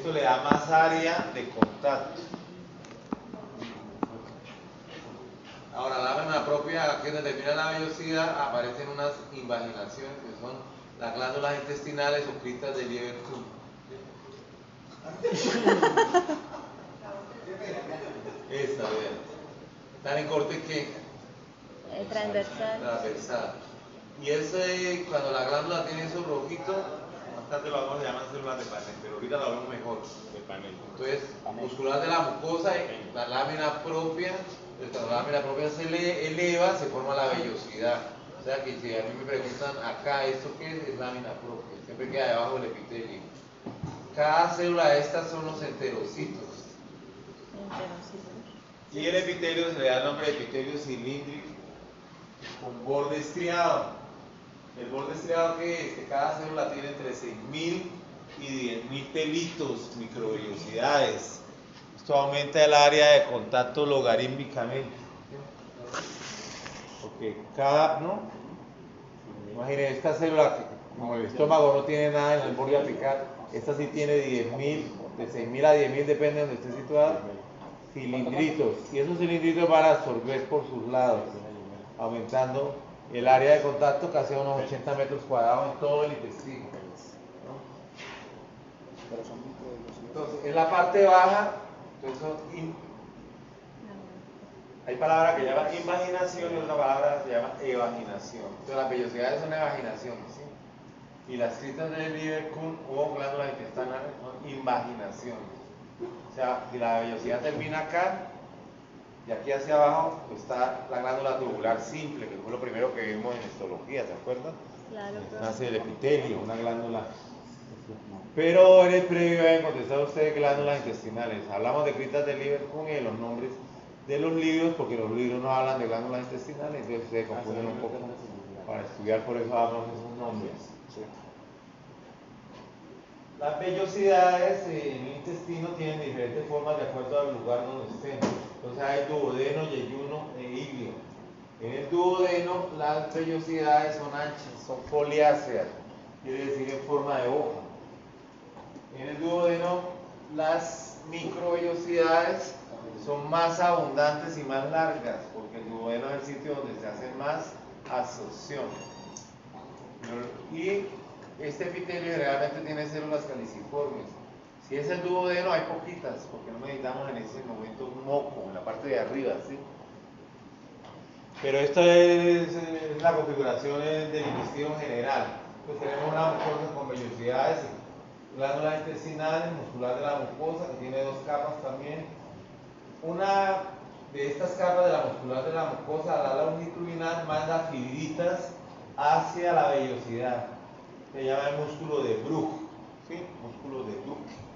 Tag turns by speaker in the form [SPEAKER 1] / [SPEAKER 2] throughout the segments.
[SPEAKER 1] esto le da más área de contacto. Ahora, la lámina propia que determina la vellosidad, aparecen unas invaginaciones que son las glándulas intestinales o cristas de Lieberkühn. Esta, vean. Están en corte ¿qué?
[SPEAKER 2] Transversal.
[SPEAKER 1] Transversal. Y ese, cuando la glándula tiene esos rojitos, más tarde lo vamos a llamar células de panel, pero ahorita lo vemos mejor. De panel. Entonces, muscular de la mucosa, la lámina propia, cuando la lámina propia se eleva, se forma la vellosidad. O sea que si a mí me preguntan acá, ¿esto qué es? Es lámina propia. Siempre queda debajo del epitelio. Cada célula de estas son los enterocitos. Y el epitelio se le da el nombre de epitelio cilíndrico con borde estriado. El borde estriado que es que cada célula tiene entre 6.000 y 10.000 pelitos, microvellosidades. Esto aumenta el área de contacto logarítmicamente. Porque cada, ¿no? Imaginen, esta célula, como el estómago no tiene nada en el borde apical, esta sí tiene 10.000, de 6.000 a 10.000, depende de donde esté situada, cilindritos. Y esos cilindritos van a absorber por sus lados, aumentando el área de contacto casi a unos 80 metros cuadrados en todo el intestino. Entonces, en la parte baja, entonces, hay palabras que llaman imaginación y otra palabra que se llama evaginación. Entonces, las vellosidades son evaginaciones, ¿sí? Y las cristas de Lieberkühn o glándulas intestinales son invaginaciones. O sea, si la vellosidad termina acá, y aquí hacia abajo está la glándula tubular simple, que fue lo primero que vimos en histología, ¿se acuerdan?
[SPEAKER 2] Claro.
[SPEAKER 1] Nace el epitelio, una glándula. Pero en el previo habían contestado ustedes glándulas intestinales. Hablamos de cristas de Lieberkühn y de los nombres de los libros, porque los libros no hablan de glándulas intestinales, entonces se confunden un poco. Para estudiar, por eso hablamos de esos nombres. Las vellosidades en el intestino tienen diferentes formas de acuerdo al lugar donde estén. Entonces hay duodeno, yeyuno e ilio. En el duodeno las vellosidades son anchas, son foliáceas, quiere decir en forma de hoja. En el duodeno las microvellosidades son más abundantes y más largas, porque el duodeno es el sitio donde se hace más absorción. Y este epitelio realmente tiene células caliciformes. Si es el duodeno hay poquitas, porque no necesitamos en ese momento un moco en la parte de arriba, ¿sí? Pero esta es la configuración del intestino general. Pues tenemos una mucosa con vellosidades, glándulas intestinales, muscular de la mucosa, que tiene dos capas también. Una de estas capas de la muscular de la mucosa, la longitudinal, manda fibritas hacia la vellosidad. Se llama el músculo de Bruch, ¿sí? Músculo de Bruch.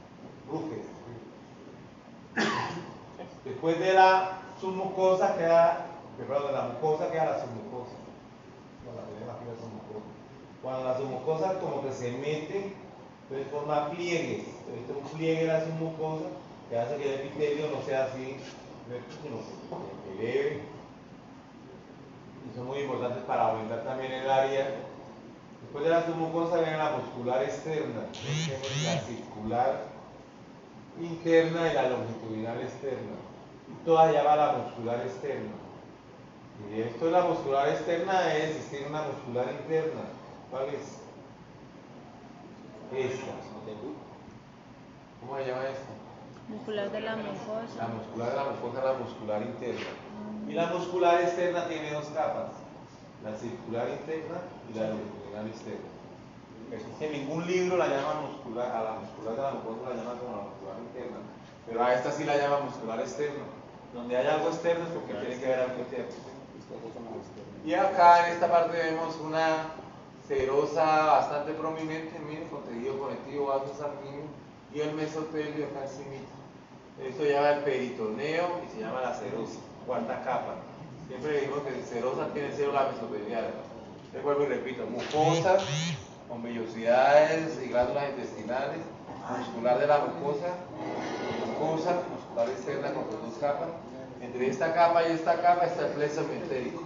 [SPEAKER 1] Después de la submucosa queda, perdón, de la mucosa queda la submucosa. Cuando la submucosa como que se mete, entonces forma pliegues. Entonces este es un pliegue de la submucosa que hace que el epitelio no sea así, sino que se eleve. Y son muy importantes para aumentar también el área. Después de la submucosa viene la muscular externa, la circular interna y la longitudinal externa. Y todas llaman la muscular externa. Y esto de la muscular externa es existir una muscular interna. ¿Cuál es? Esta. ¿Cómo se llama esta?
[SPEAKER 2] Muscular de la mucosa.
[SPEAKER 1] La muscular de la mucosa es la muscular interna. Y la muscular externa tiene dos capas. La circular interna y la longitudinal externa. En ningún libro la llaman muscular, a la muscular de la mucosa la llaman como la muscular interna, pero a esta sí la llaman muscular externa. Donde hay algo externo es porque tiene que haber algo interno. Y acá en esta parte vemos una serosa bastante prominente, miren, con tejido conectivo, vaso sanguíneo y el mesotelio acá encima. Esto se llama el peritoneo y se llama la serosa, cuarta capa. Siempre decimos que serosa tiene células mesoteliales. Les vuelvo y repito, mucosa con vellosidades y glándulas intestinales, muscular de la mucosa, muscular externa con sus dos capas. Entre esta capa y esta capa está el plexo mesentérico.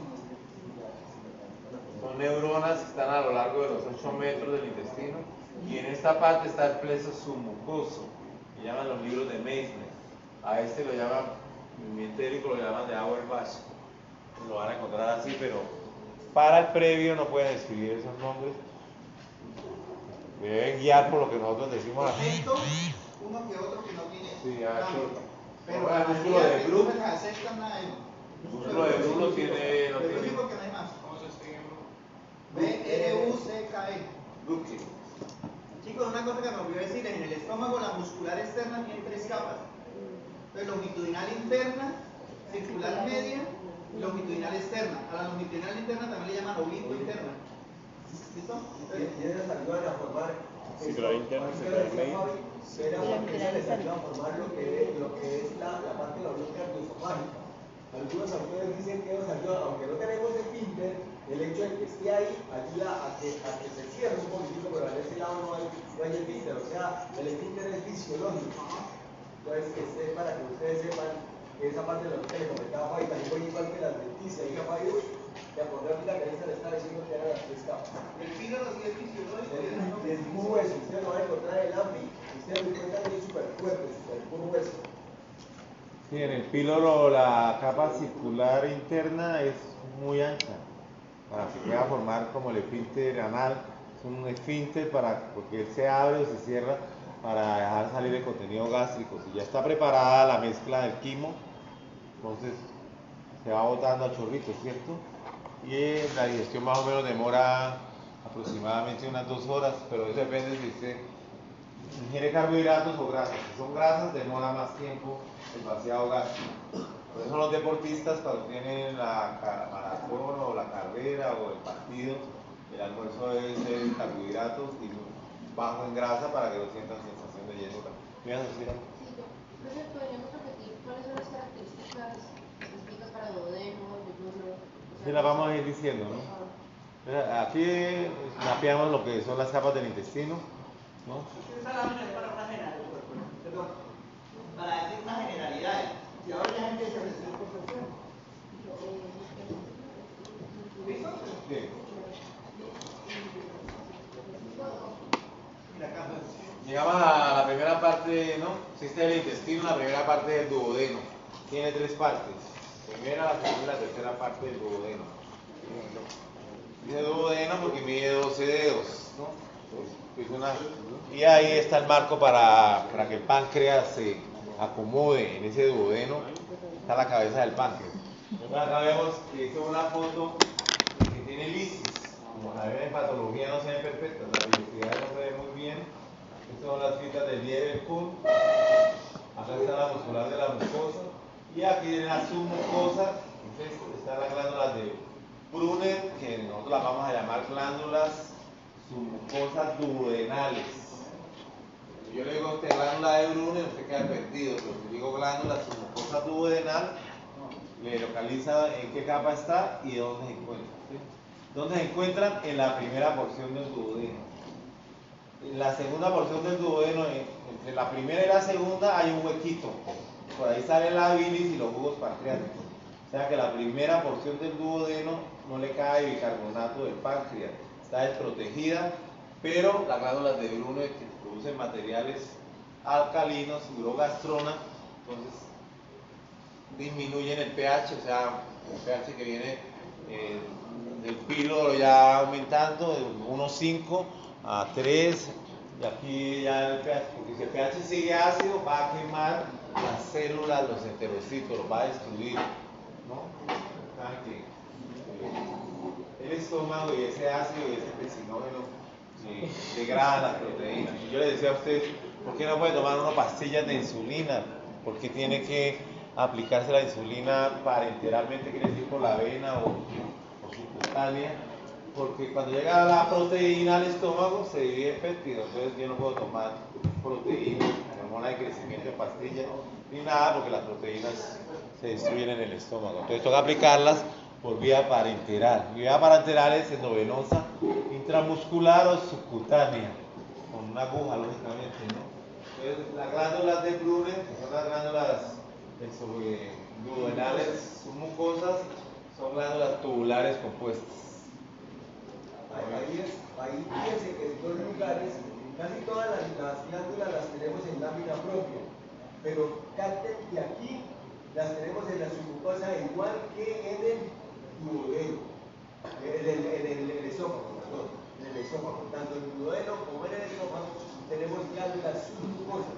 [SPEAKER 1] Son neuronas que están a lo largo de los 8 metros del intestino. Y en esta parte está el plexo submucoso, que se llaman los libros de Meissner. A este lo llaman, mi entérico lo llaman de Auerbach. Lo van a encontrar así, pero para el previo no pueden escribir esos nombres. Me deben guiar por lo que nosotros decimos aquí.
[SPEAKER 3] Uno que otro que no tiene.
[SPEAKER 1] Sí,
[SPEAKER 3] pero
[SPEAKER 1] el músculo de Bruno.
[SPEAKER 3] El
[SPEAKER 1] músculo de Bruno tiene. No
[SPEAKER 3] pero
[SPEAKER 1] tiene.
[SPEAKER 3] único que no hay más. ¿Cómo se escribe B-R-U-C-K-E.
[SPEAKER 1] Bruque.
[SPEAKER 3] Chicos, una cosa que me olvidé decir, en el estómago la muscular externa tiene 3 capas. Entonces, longitudinal interna, circular media y longitudinal externa. A la longitudinal interna también le llaman oblicuo interna. ¿Listo?
[SPEAKER 4] Y ellos ayudan a formar
[SPEAKER 5] circular interna, circular media.
[SPEAKER 4] Les ayuda a formar lo que es la parte de la bronca arteriosofágica. Algunos autores dicen que nos ayuda, aunque no tenemos esfínter, el hecho de que esté ahí ayuda a que se cierre un poquitito, pero en ese lado no hay esfínter, o sea, el esfínter es fisiológico. Entonces, para que ustedes sepan que esa parte de lo que le comentaba Fabi, también voy igual que la adventicia, y a Fabi, que a poner la cabeza le está diciendo que haga las 3 capas.
[SPEAKER 3] El fígado sí es fisiológico.
[SPEAKER 4] Es muy grueso, ustedes lo van a encontrar en el AMPI, ustedes lo encuentran que es súper fuerte, súper grueso.
[SPEAKER 1] Sí, en el píloro la capa circular interna es muy ancha para que pueda formar como el esfínter anal. Es un esfínter porque él se abre o se cierra para dejar salir el contenido gástrico. Si ya está preparada la mezcla del quimo, entonces se va botando a chorritos, ¿cierto? Y la digestión más o menos demora aproximadamente unas 2 horas, pero eso depende si usted ingiere carbohidratos o grasas. Si son grasas, demora más tiempo el vaciado gástrico. Por eso los deportistas, cuando tienen la maratón o la carrera o el partido, el almuerzo debe ser carbohidratos y bajo en grasa para que no sientan sensación de llenura. ¿Me ibas a decir algo?
[SPEAKER 6] Sí, entonces podríamos repetir cuáles son las características específicas para duodeno, yeyuno.
[SPEAKER 1] Sí, las vamos a ir diciendo, ¿no? Aquí mapeamos lo que son las capas del intestino, ¿no?
[SPEAKER 3] Esta lámina es para una generalidad, perdón, para decir una generalidad. Y ahora ya empieza a decir cosas. ¿Listo?
[SPEAKER 1] Sí.
[SPEAKER 3] Mira acá.
[SPEAKER 1] Llegamos a la primera parte, ¿no? Existe el intestino, la primera parte del duodeno. Tiene 3 partes. Primera, la segunda y la tercera parte del duodeno. Dice duodeno porque mide 12 dedos, ¿no? Y ahí está el marco para que el páncreas se acomode en ese duodeno. Está la cabeza del páncreas. Acá vemos que es una foto que tiene lisis. Como la ven en patología no se ven perfectas, la diversidad no se ve muy bien. Estas son las fitas del Bieber-Kuhn. Acá está la muscular de la mucosa. Y aquí tiene la submucosa. Entonces están las glándulas de Brunner, que nosotros las vamos a llamar glándulas submucosas duodenales. Si yo le digo a usted glándula de Brunner, usted queda perdido, pero si digo glándula submucosa duodenal, le localiza en qué capa está y dónde se encuentra. ¿Sí? ¿Dónde se encuentran? En la primera porción del duodeno. En la segunda porción del duodeno, entre la primera y la segunda, hay un huequito. Por ahí sale la bilis y los jugos pancreáticos. O sea que la primera porción del duodeno no le cae bicarbonato del páncreas. Está desprotegida, pero las glándulas de Brunner que producen materiales alcalinos, urogastrona, entonces disminuyen el pH, o sea, el pH que viene del píloro ya aumentando de 1,5 a 3, y aquí ya el pH, porque si el pH sigue ácido va a quemar las células, los enterocitos, los va a destruir, ¿no? Saben que el estómago y ese ácido y ese pecinógeno degradan las proteínas. Y yo le decía a usted, ¿por qué no puede tomar una pastillas de insulina? ¿Por qué tiene que aplicarse la insulina parenteralmente, quiere decir por la vena o subcutánea? Porque cuando llega la proteína al estómago se divide en péptidos, entonces yo no puedo tomar proteína, hormona de crecimiento en pastillas, ni nada, porque las proteínas se destruyen en el estómago. Entonces toca aplicarlas por vía parenteral. Vía parenteral es endovenosa, intramuscular o subcutánea, con una aguja, lógicamente, ¿no? Entonces las glándulas de Brunner, que son las glándulas duodenales submucosas, son glándulas tubulares compuestas.
[SPEAKER 4] Ahí fíjense que en 2 lugares, casi todas las glándulas las tenemos en lámina propia. pero capten que aquí las tenemos en la submucosa igual que en el duodeno, en el esófago, perdón, en el esófago, tanto en el duodeno como en el esófago tenemos glándulas submucosas,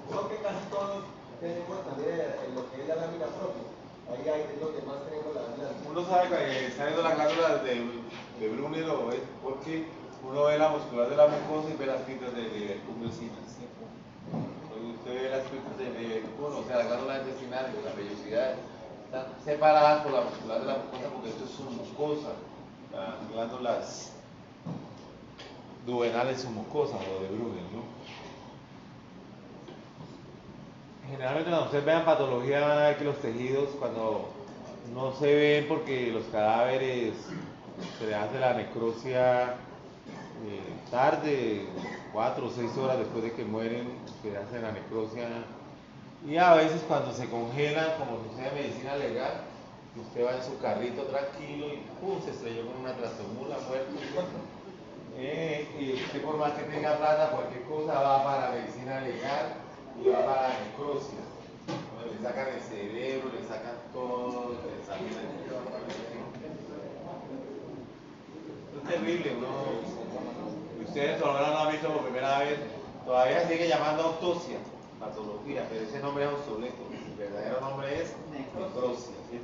[SPEAKER 4] aunque casi todos tenemos también en lo que es la lámina propia, ahí es donde más tenemos las glándulas.
[SPEAKER 1] Uno sabe que están viendo las glándulas de Brunner o es porque uno ve la muscular de la mucosa y ve las pintas de Leverkusen. Usted ve las pintas de Leverkusen, o sea, las glándulas intestinales, las vellosidades, están separadas por la muscular de la mucosa porque esto es su mucosa. Las glándulas duodenales submucosas o de Brunner, ¿no? Generalmente cuando ustedes vean patología van a ver que los tejidos cuando no se ven porque los cadáveres se le hace la necrosia tarde, 4 o 6 horas después de que mueren, se hace la necrosia. Y a veces cuando se congelan, como sucede en medicina legal, que usted va en su carrito tranquilo y ¡pum! Se estrelló con una tractomula, muerto. Y usted por más que tenga plata, cualquier cosa va para la medicina legal y va para la necrosia. Bueno, le sacan el cerebro, le sacan todo, le examinan. Es terrible, ¿no? Ustedes por lo menos lo han visto por primera vez, todavía sigue llamando autopsia, patología, pero ese nombre es obsoleto. El verdadero nombre es necrosia. ¿Sí?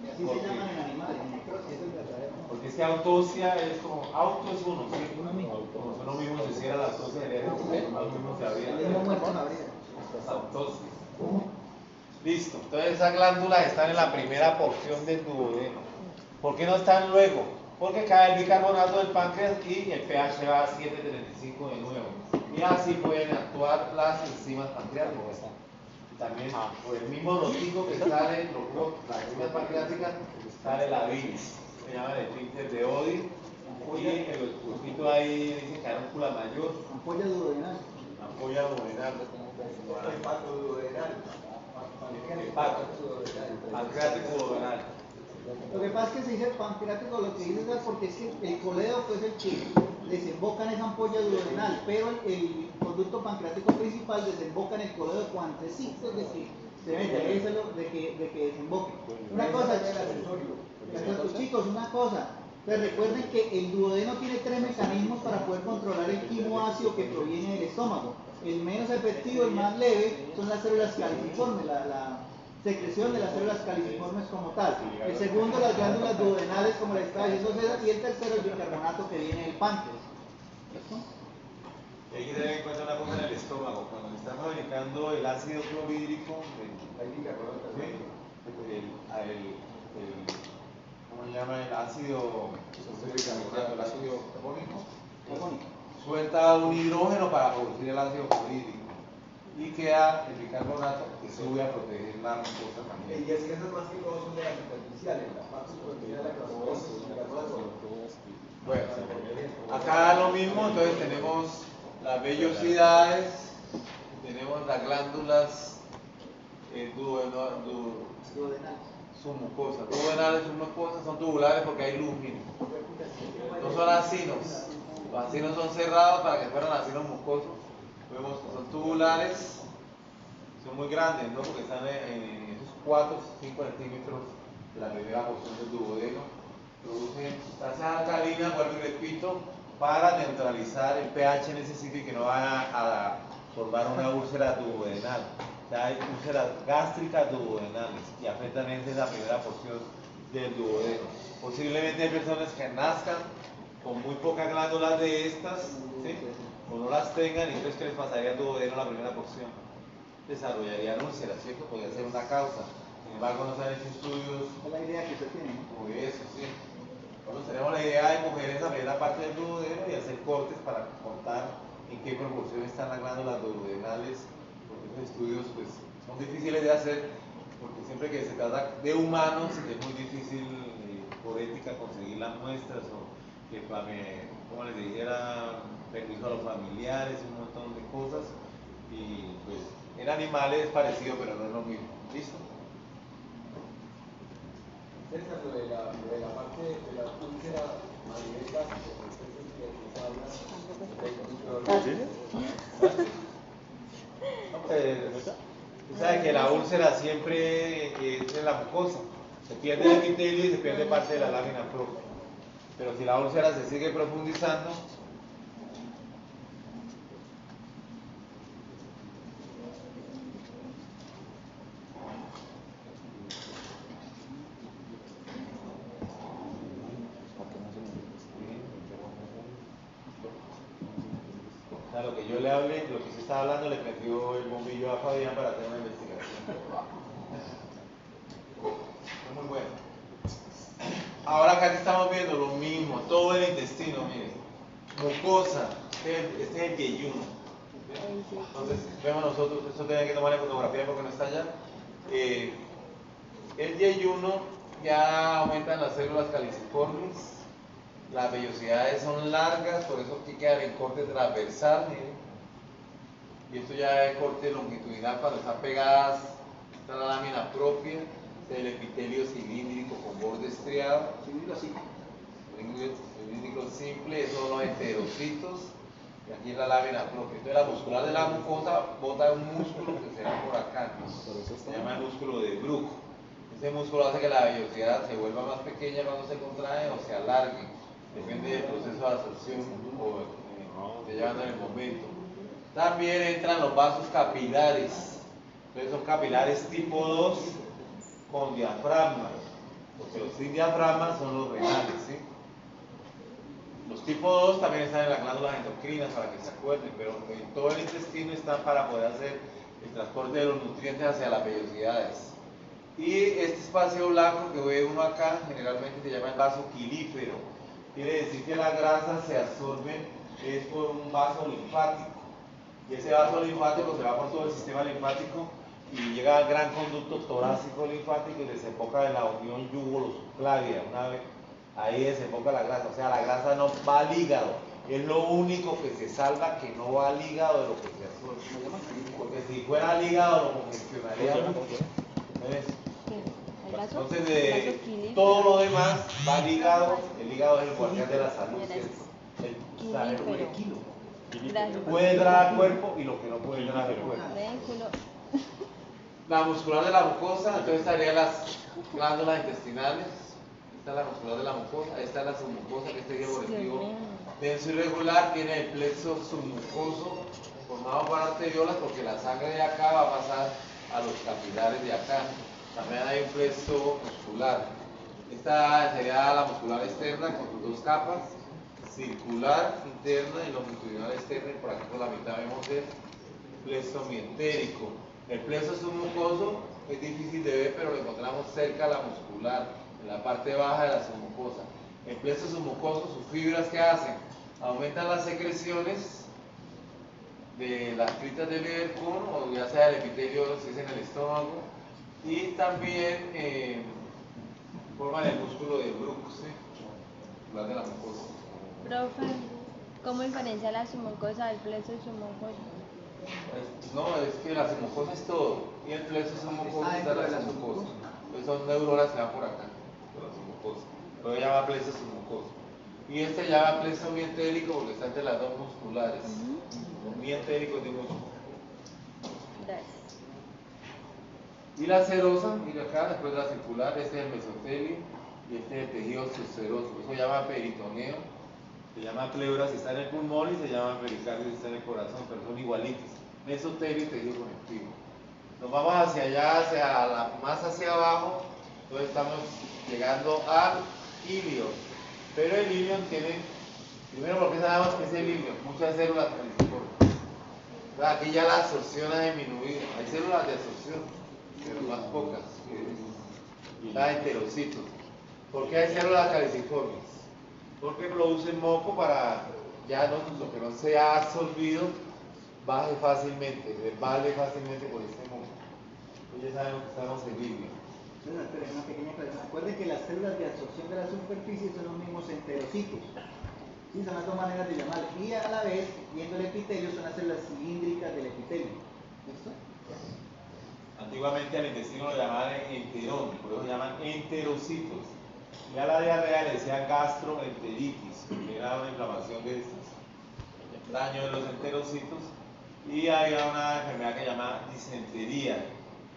[SPEAKER 3] Y así se llaman en animales, necrosis es el verdadero.
[SPEAKER 1] Porque es que autopsia es como, auto es uno, ¿sí? Como si uno mismo se hiciera la autopsia de uno mismo se habría. Autopsia. Listo, entonces esas glándulas están en la primera porción del duodeno. ¿Por qué no están luego? Porque cae el bicarbonato del páncreas y el pH va a 7.35 de nuevo. Y así pueden actuar las enzimas pancreáticas. También por el mismo rotico que sale, las enzimas pancreáticas, sale la bilis. Se llama el esfínter de Oddi. Y el puntito ahí dice carúncula mayor.
[SPEAKER 3] Ampolla duodenal.
[SPEAKER 1] Ampolla duodenal.
[SPEAKER 4] Hepato duodenal.
[SPEAKER 1] Pancreático duodenal.
[SPEAKER 3] Lo que pasa es que se dice pancreático, lo que dice es porque es que el coledoco es el que desemboca en esa ampolla duodenal, pero el conducto pancreático principal desemboca en el coledoco antecito de que se mete, eso es lo de que desemboque. Una cosa, chicos, una cosa. Pero recuerden que el duodeno tiene 3 mecanismos para poder controlar el quimo ácido que proviene del estómago. El menos efectivo, el más leve, son las células caliciformes, la secreción de las células caliciformes como tal. El segundo, las glándulas duodenales, como les estaba diciendo César, y el tercero, el bicarbonato que viene del páncreas. ¿Listo?
[SPEAKER 1] Y hay que tener en cuenta una cosa en el estómago. Cuando se está fabricando el ácido clorhídrico, ¿cómo se llama? El ácido carbónico. Suelta un hidrógeno para producir el ácido clorhídrico. Y queda el bicarbonato que sube a proteger la mucosa también.
[SPEAKER 4] Y es que esas más que todo son de las superficiales, la parte superficial de la carbonosa y el bicarbonato.
[SPEAKER 1] Bueno, acá lo mismo, entonces tenemos las vellosidades, tenemos las glándulas submucosas. Duodenales submucosas son tubulares porque hay lúmino. No son acinos. Los acinos son cerrados para que fueran acinos mucosos. Vemos que son tubulares, son muy grandes, ¿no? Porque están en esos 4 o 5 centímetros de la primera porción del duodeno. Producen sustancias alcalinas, vuelvo y repito, para neutralizar el pH en ese sitio y que no vaya a formar una úlcera duodenal. O sea, hay úlceras gástricas duodenales y afectan esa primera porción del duodeno. Posiblemente hay personas que nazcan con muy pocas glándulas de estas, ¿sí? O no las tengan, y entonces ¿qué les pasaría al duodeno la primera porción? Desarrollarían úlceras, ¿cierto? Podría ser una causa. Sin embargo, no se han hecho estudios.
[SPEAKER 3] Es la idea que usted tiene, ¿no?
[SPEAKER 1] Como eso, sí. Nosotros tenemos la idea de coger esa primera parte del duodeno y hacer cortes para contar en qué proporción están las glándulas duodenales, porque esos estudios pues, son difíciles de hacer, porque siempre que se trata de humanos es muy difícil por ética conseguir las muestras o que, como les dijera, permiso a los familiares, un montón de cosas, y pues en animales es parecido, pero no es lo mismo. ¿Listo?
[SPEAKER 4] César, lo de la parte de la úlcera a nivel gástrico, que usted habla,
[SPEAKER 1] Usted sabe que la úlcera siempre es en la mucosa. Se pierde el epitelio y se pierde parte de la lámina propia. Pero si la úlcera se sigue profundizando, o sea, lo que yo le hablé, lo que se estaba hablando, le prendió el bombillo a Fabián para hacer una investigación. Es muy bueno. Ahora acá estamos viendo lo mismo, todo el intestino, miren. Mucosa, este es el yeyuno. Entonces, vemos nosotros, esto tiene que tomar en fotografía porque no está allá. El yeyuno ya aumentan las células caliciformes, las vellosidades son largas, por eso aquí queda el corte transversal, miren. Y esto ya es corte longitudinal cuando están pegadas, está la lámina propia, el epitelio cilíndrico con borde estriado, cilíndrico simple, esos son los enterocitos, y aquí es la lámina propia. Entonces la muscular de la mucosa bota un músculo que se da por acá, se llama el músculo de Bruch. Ese músculo hace que la vellosidad se vuelva más pequeña cuando se contrae o se alargue, depende del proceso de absorción o que llevan en el momento. También entran los vasos capilares, entonces son capilares tipo 2 con diafragma, porque los sin diafragma son los renales, ¿sí? Los tipo 2 también están en las glándulas endocrinas para que se acuerden, pero en todo el intestino están para poder hacer el transporte de los nutrientes hacia las vellosidades. Y este espacio blanco que ve uno acá generalmente se llama el vaso quilífero, quiere decir que las grasas se absorben es por un vaso linfático, y ese vaso linfático se va por todo el sistema linfático y llega al gran conducto torácico linfático y desemboca en la unión yúgulo-subclavia. Una vez ahí desemboca la grasa, o sea, la grasa no va al hígado, es lo único que se salva que no va al hígado de lo que se absorbe, porque si fuera al hígado lo congestionaría mucho. Entonces, todo lo demás va al hígado, el hígado es el guardián de la salud, puede entrar al cuerpo y lo que no puede entrar al cuerpo. La muscular de la mucosa, entonces estarían las glándulas intestinales. Esta es la muscular de la mucosa, esta es la submucosa, que este diaborretivo denso irregular, tiene el plexo submucoso formado por arteriolas porque la sangre de acá va a pasar a los capilares de acá. También hay un plexo muscular. Esta sería la muscular externa con sus dos capas, circular interna y longitudinal externa, y por aquí por la mitad vemos el plexo mientérico. El plexo submucoso es difícil de ver, pero lo encontramos cerca a la muscular, en la parte baja de la submucosa. El plexo submucoso, sus fibras, ¿qué hacen? Aumentan las secreciones de las criptas del Liverpool, o ya sea el epitelio, si es en el estómago, y también forman el músculo de Bruch, ¿sí? La de la mucosa.
[SPEAKER 2] Profe, ¿cómo diferencia la submucosa del plexo submucoso?
[SPEAKER 1] No, es que la submucosa es todo, y el plexo submucoso está la submucosa. Entonces son neuronas que van por acá, por la submucosa. Pero llama plexo submucoso. Y este llama plexo mientérico porque está entre las dos musculares. Los mientéricos de músculo.
[SPEAKER 2] Gracias.
[SPEAKER 1] Y la serosa, mira acá, después de la circular, este es el mesotelio y este es el tejido seroso. Eso se llama peritoneo, se llama pleura si está en el pulmón y se llama pericardio si está en el corazón, pero son igualitos. Mesotelio y tejido conectivo. Nos vamos hacia allá, más hacia abajo, entonces estamos llegando al ilion. Pero el ilion tiene, primero porque sabemos que es el ilion, muchas células caliciformes. Aquí ya la absorción ha disminuido, hay células de absorción, pero más pocas, las enterocitos. ¿Por qué hay células caliciformes? Porque producen moco para ya lo que no se ha absorbido baje fácilmente, resbale fácilmente por este moco. Ya sabemos que estamos en ilion.
[SPEAKER 3] Una pequeña aclaración. Recuerden que las células de absorción de la superficie son los mismos enterocitos. Sí, son las dos maneras de llamar. Y a la vez, viendo el epitelio, son las células cilíndricas del epitelio. ¿Listo?
[SPEAKER 1] Antiguamente al intestino lo llamaban enterón, por eso lo llaman enterocitos. Y a la diarrea le decían gastroenteritis, porque era una inflamación de estos, daño de los enterocitos. Y y había una enfermedad que se llama disentería.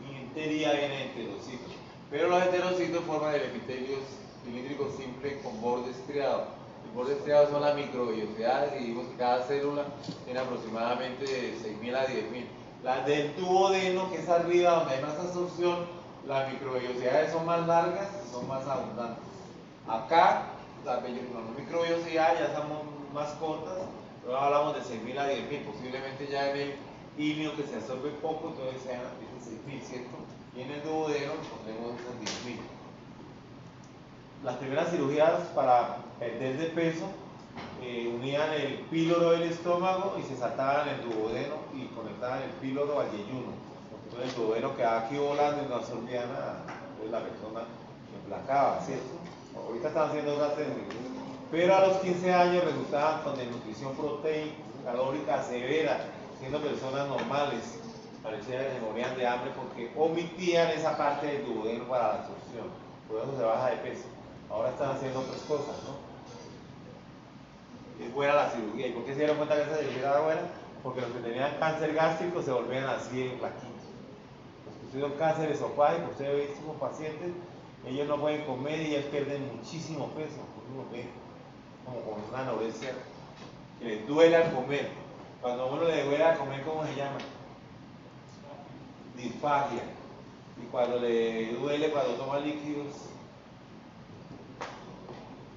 [SPEAKER 1] Y entería viene de enterocitos. Pero los enterocitos forman el epitelio cilíndrico simple con borde estriado. El borde estriado son las microvellosidades y vimos que cada célula tiene aproximadamente de 6.000 a 10.000. Las del duodeno, que es arriba donde hay más absorción, las microvellosidades son más largas y son más abundantes. Acá, las microvellosidades ya son más cortas, pero hablamos de 6.000 a 10.000, posiblemente ya en el ilio que se absorbe poco, entonces sean 6.000, ¿cierto? Y en el duodeno pondremos esas 10.000. Las primeras cirugías para perder de peso unían el píloro del estómago y se saltaban el duodeno y conectaban el píloro al yeyuno. Entonces el duodeno quedaba aquí volando y no absorbía nada. Entonces la persona emplacaba, ¿cierto? Ahorita están haciendo otras técnicas. Pero a los 15 años resultaban con desnutrición proteica calórica severa, siendo personas normales. Parecía que se morían de hambre porque omitían esa parte del duodeno para la absorción. Por eso se baja de peso. Ahora están haciendo otras cosas, ¿no? Es buena la cirugía. ¿Y por qué se dieron cuenta que esa cirugía era buena? Porque los que tenían cáncer gástrico se volvían así en flaquitos. Los que tuvieron cáncer esofágico, ustedes ven estos pacientes, ellos no pueden comer y ellos pierden muchísimo peso. Uno ve como con una anorexia que les duele al comer. Cuando a uno le duele al comer, ¿cómo se llama? Disfagia. Y cuando le duele, cuando toma líquidos,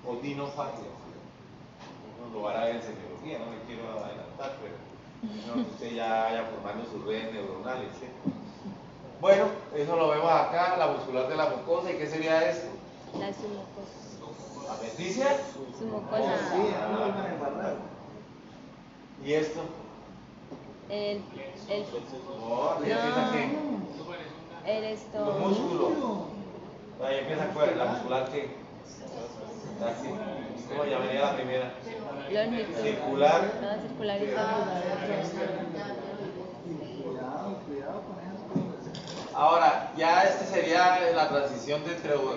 [SPEAKER 1] odinofagia. Uno lo hará en semiología, no me quiero adelantar, pero no, usted ya vaya formando sus redes neuronales, ¿sí? Bueno, eso lo vemos acá, la muscular de la mucosa. ¿Y qué sería esto?
[SPEAKER 2] La sumocosa.
[SPEAKER 1] ¿La meticia?
[SPEAKER 2] Sumocosa.
[SPEAKER 1] ¿Y esto?
[SPEAKER 2] El
[SPEAKER 1] No, ¿ya empieza qué?
[SPEAKER 2] el
[SPEAKER 1] Los
[SPEAKER 2] estómago.
[SPEAKER 1] músculos. Ahí empieza cuál, la muscular qué. Así. ¿Cómo llamaría la primera?
[SPEAKER 2] Longitud.
[SPEAKER 1] Circular.
[SPEAKER 2] No, circular y circular.
[SPEAKER 3] Cuidado con eso.
[SPEAKER 1] Ahora, ya esta sería la transición de entre, o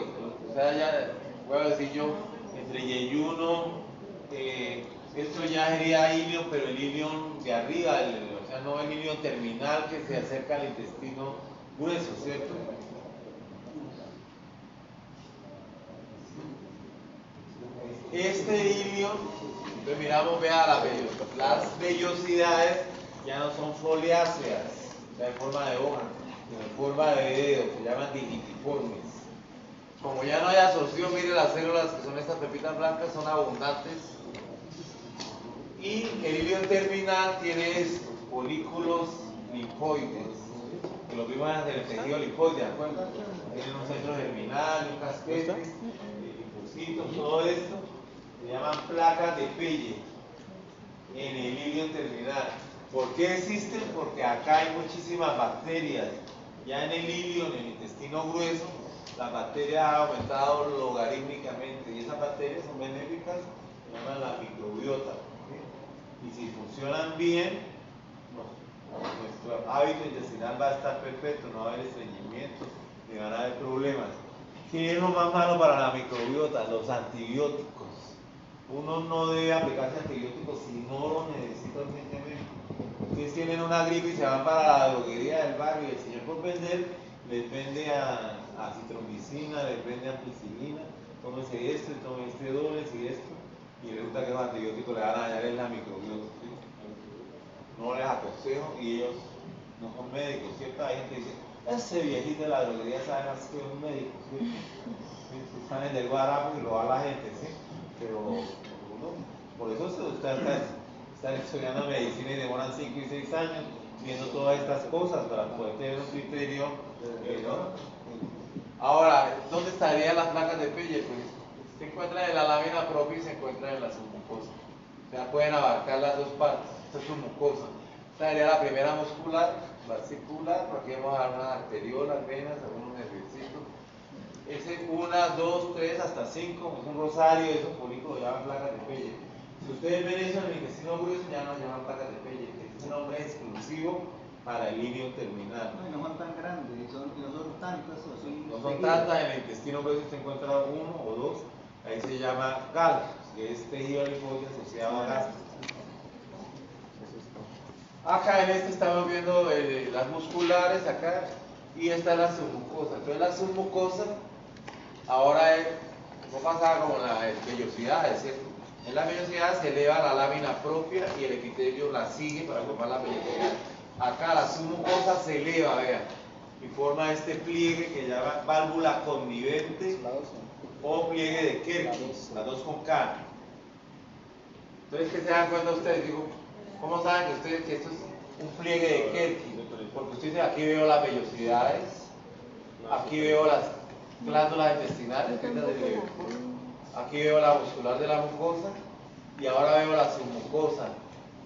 [SPEAKER 1] sea, ya voy a decir yo, entre yeyuno, esto ya sería ilio, pero el ilio de arriba, o sea, no el ilio terminal que se acerca al intestino grueso, ¿cierto? Este ilio, entonces miramos, vea las vellosidades ya no son foliáceas, o sea, en forma de hoja, sino en forma de dedo, se llaman digitiformes. Como ya no hay absorción, mire las células que son estas pepitas blancas, son abundantes. Y el ilio terminal tiene estos folículos linfoides, que lo vimos en el tejido linfoide, ¿de acuerdo? Tienen un centro germinal, un casquete, linfocitos, todo esto. Se llaman placas de Pelle en el ilio terminal. ¿Por qué existen? Porque acá hay muchísimas bacterias. Ya en el ilio, en el intestino grueso, las bacterias han aumentado logarítmicamente y esas bacterias son benéficas, se llaman la microbiota. ¿Sí? Y si funcionan bien, nuestro hábito intestinal va a estar perfecto, no va a haber estreñimiento, ni van a haber problemas. ¿Qué es lo más malo para la microbiota? Los antibióticos. Uno no debe aplicarse antibióticos si no lo necesita urgentemente. Ustedes tienen una gripe y se van para la droguería del barrio y el señor por vender les vende a citromicina, les vende ampicilina, tómese esto, tome este doble y esto, y resulta que los antibióticos le van a dañar en la microbiota. ¿Sí? No les aconsejo y ellos no son médicos, ¿cierto? Hay gente que dice, ese viejito de la droguería sabe más que un médico, ¿cierto? ¿Sí? Saben del guarapo y lo da la gente, ¿sí? Pero uno, por eso ustedes están estudiando medicina y demoran 5 y 6 años viendo todas estas cosas para poder tener un criterio, ¿no? Ahora, ¿dónde estarían las placas de Pelle? Pues se encuentran en la lámina propia y se encuentran en la submucosa. O sea, pueden abarcar las dos partes. Esta es submucosa. Esta sería la primera muscular, la circular, por aquí vamos a dar unas arteriolas, venas, algunos nerviositos. Ese 1, 2, 3, hasta 5, es un rosario de esos folículos, llaman placas de Pelle. Si ustedes ven eso en el intestino grueso, ya no llaman placas de Pelle, que es un nombre exclusivo para el ilio terminal.
[SPEAKER 3] No, no son tan grandes, no son tantas,
[SPEAKER 1] No son tantas, en el intestino grueso se encuentra 1 o 2, ahí se llama GAL, que es tejido linfóide asociado a gas. Acá en este estamos viendo las musculares acá y esta es la submucosa. Entonces la submucosa ahora no pasa como en la vellosidad, es cierto. En la vellosidad se eleva la lámina propia y el epitelio la sigue para formar la vellosidad. Acá la submucosa se eleva, vean, y forma este pliegue que llama válvula connivente o pliegue de Kerki, las dos con K. Entonces, ¿qué se dan cuenta ustedes? Digo, ¿cómo saben que ustedes que esto es un pliegue de Kerki? Porque ustedes dicen, aquí veo las vellosidades, aquí veo las glándulas intestinales, que es la de Leverkusen, aquí veo la muscular de la mucosa y ahora veo la submucosa.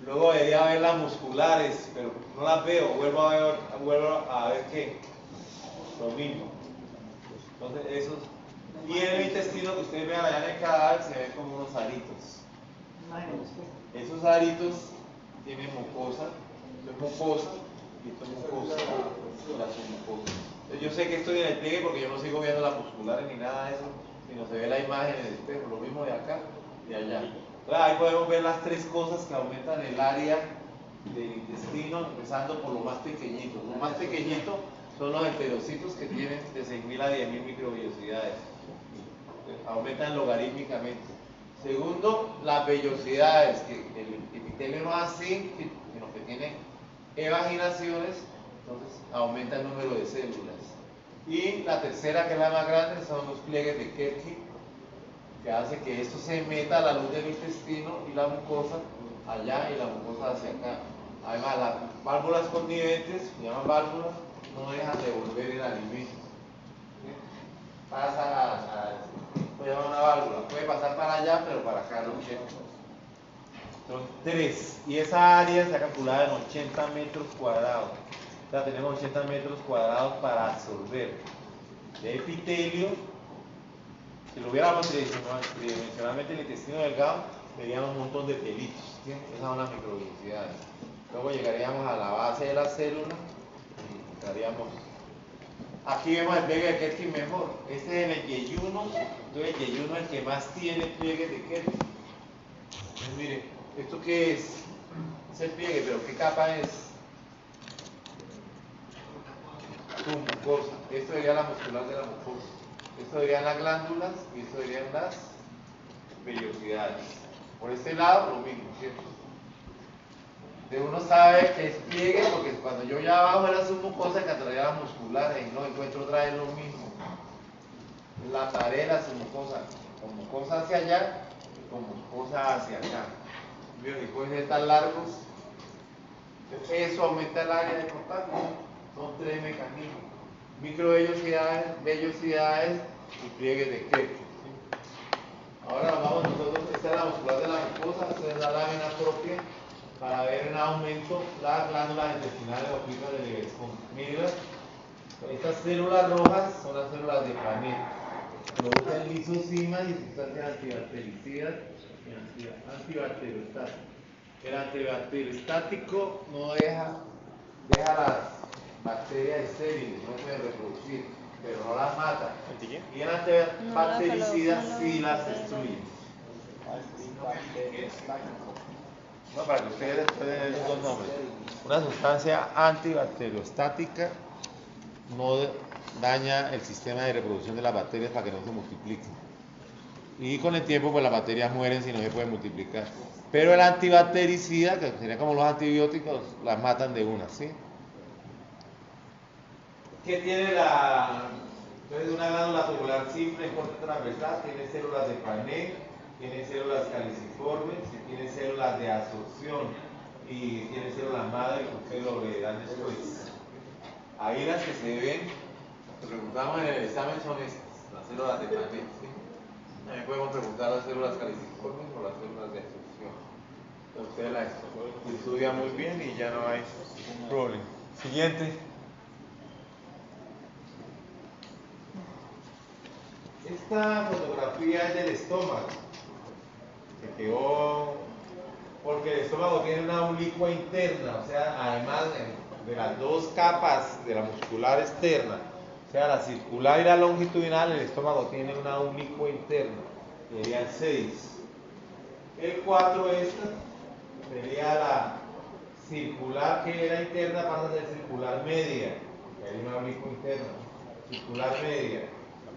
[SPEAKER 1] Luego debería ver las musculares, pero no las veo, vuelvo a ver qué, lo mismo. Entonces, esos. Y en el intestino que ustedes vean allá en el cadáver se ven como unos aritos. Esos aritos tienen mucosa, esto es mucosa y esto es mucosa, la submucosa. Yo sé que estoy en el pliegue porque yo no sigo viendo las musculares ni nada de eso, sino se ve la imagen en el espejo, lo mismo de acá y allá. Entonces ahí podemos ver las tres cosas que aumentan el área del intestino, empezando por lo más pequeñito. Lo más pequeñito son los enterocitos que tienen de 6.000 a 10.000 microvellosidades. Aumentan logarítmicamente. Segundo, las vellosidades, que el epitelio no es así, sino que tiene evaginaciones, entonces aumenta el número de células. Y la tercera, que es la más grande, son los pliegues de Kerki, que hace que esto se meta a la luz del intestino y la mucosa allá y la mucosa hacia acá. Además, las válvulas conniventes, se llaman válvulas, no dejan de devolver el alimento. ¿Sí? Pasa puede llamar una válvula, puede pasar para allá, pero para acá no. Son 3, y esa área está calculada en 80 metros cuadrados. O sea, tenemos 80 metros cuadrados para absorber de epitelio. Si lo hubiéramos tridimensionalmente el intestino delgado, veríamos un montón de pelitos. ¿Sí? Esas son las microvellosidades. Luego llegaríamos a la base de la célula y estaríamos. Aquí vemos el pliegue de Kerki mejor. Este es el yeyuno, entonces el yeyuno es el que más tiene pliegue de Kerki. Entonces, mire, ¿esto qué es? Es el pliegue, pero ¿qué capa es? Su mucosa. Esto sería la muscular de la mucosa. Esto serían las glándulas y esto serían las vellosidades. Por este lado, lo mismo, ¿cierto? Uno sabe que es pliegue porque cuando yo ya abajo de la submucosa encontraría las musculares y no encuentro otra vez lo mismo. La tarea de la submucosa, con mucosa hacia allá y con mucosa hacia acá. Y pueden ser tan largos. Eso aumenta el área de contacto. Son 3 mecanismos. Microvellosidades, vellosidades y pliegues de Kerki. Ahora vamos nosotros, esta es la muscular de la mucosa, esta es la lámina propia, para ver en aumento las glándulas intestinales ocultas de Leverkusen. Mírenlas, estas células rojas son las células de Panet. Producen lisosimas y sustancias antibactericidas y antibacteriostáticas. El antibacteriostático no deja las bacterias estériles, no se pueden reproducir, pero no las mata. Y el antibactericida sí las destruye. No, para que ustedes pueden ver esos dos nombres. Una sustancia antibacteriostática no daña el sistema de reproducción de las bacterias para que no se multipliquen. Y con el tiempo, pues las bacterias mueren si no se pueden multiplicar. Pero el antibactericida, que sería como los antibióticos, las matan de una, ¿sí? ¿Qué tiene entonces una glándula tubular simple, corte transversal? Tiene células de Panet, tiene células caliciformes, tiene células de absorción y tiene células madre que ustedes lo verán después. Ahí las que se ven, que preguntamos en el examen son estas, las células de Panet. ¿Sí? También podemos preguntar las células caliciformes o las células de absorción. Entonces ustedes las estudian muy bien y ya no hay problema. Siguiente. Esta fotografía es del estómago, que quedó porque el estómago tiene una oblicua interna, o sea, además de las dos capas de la muscular externa, o sea, la circular y la longitudinal, el estómago tiene una oblicua interna, sería el 6. El 4 esta sería la circular que era interna pasa a ser circular media, porque hay un oblicuo interno, circular media,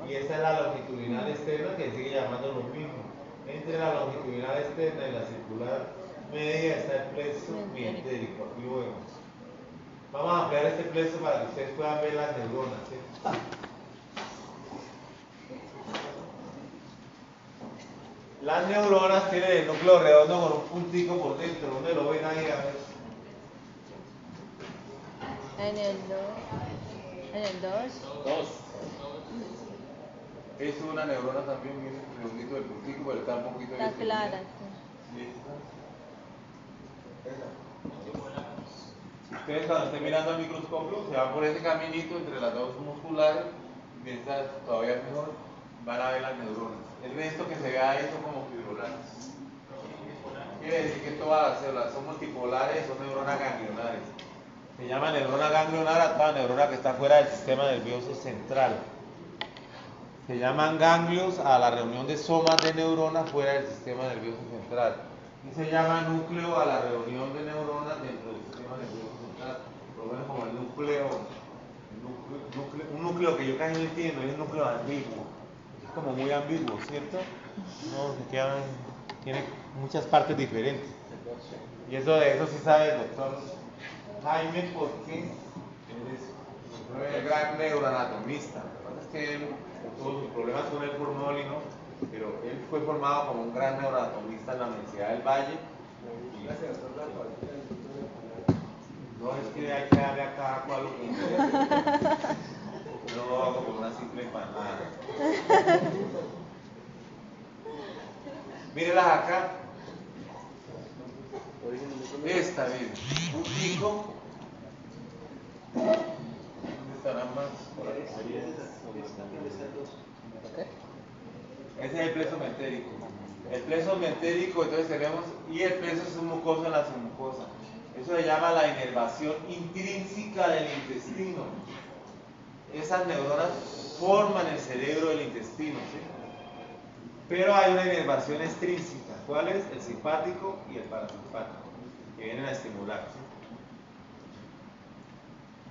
[SPEAKER 1] y esta es la longitudinal externa que sigue llamando lo mismo. Entre la longitudinal externa y la circular media está el plexo mientérico, aquí lo vemos. Vamos a ampliar este plexo para que ustedes puedan ver las neuronas, ¿sí? Las neuronas tienen el núcleo redondo con un puntico por dentro. ¿Dónde lo ven ahí? A ver.
[SPEAKER 2] En el 2. En el 2.
[SPEAKER 1] Es una neurona también, viene redondito del puntico, pero está un poquito
[SPEAKER 2] Está
[SPEAKER 1] detenida.
[SPEAKER 2] clara, sí.
[SPEAKER 1] ¿Lista? Si ustedes cuando estén mirando al microscopio se van por ese caminito entre las dos musculares, y estas todavía mejor, van a ver las neuronas. El resto que se vea ahí son como fibroblastos. Quiere decir que todas las células son multipolares, son neuronas ganglionares. Se llama neurona ganglionar a toda neurona que está fuera del sistema nervioso central. Se llaman ganglios a la reunión de somas de neuronas fuera del sistema nervioso central. Y se llama núcleo a la reunión de neuronas dentro del sistema nervioso central. Por lo menos como el núcleo, un núcleo que yo casi no entiendo, es un núcleo ambiguo. Es como muy ambiguo, ¿cierto? No, tiene muchas partes diferentes. Y de eso sí sabe el doctor Jaime, porque él es un gran neuroanatomista. Lo que pasa es que él tuvo sus problemas con el formol, pero él fue formado como un gran neuroanatomista en la Universidad del Valle. No es que hay que darle a cada cual lo que quiera. No lo hago como una simple empanada. Mírenlas acá. Esta, miren. Un pico. ¿Dónde estarán más? Ese es el plexo mentérico. El plexo mentérico, entonces tenemos, y el plexo submucoso en la submucosa. Eso se llama la inervación intrínseca del intestino. Esas neuronas forman el cerebro del intestino, ¿sí? Pero hay una inervación extrínseca. ¿Cuál es? El simpático y el parasimpático, que vienen a estimular, ¿sí?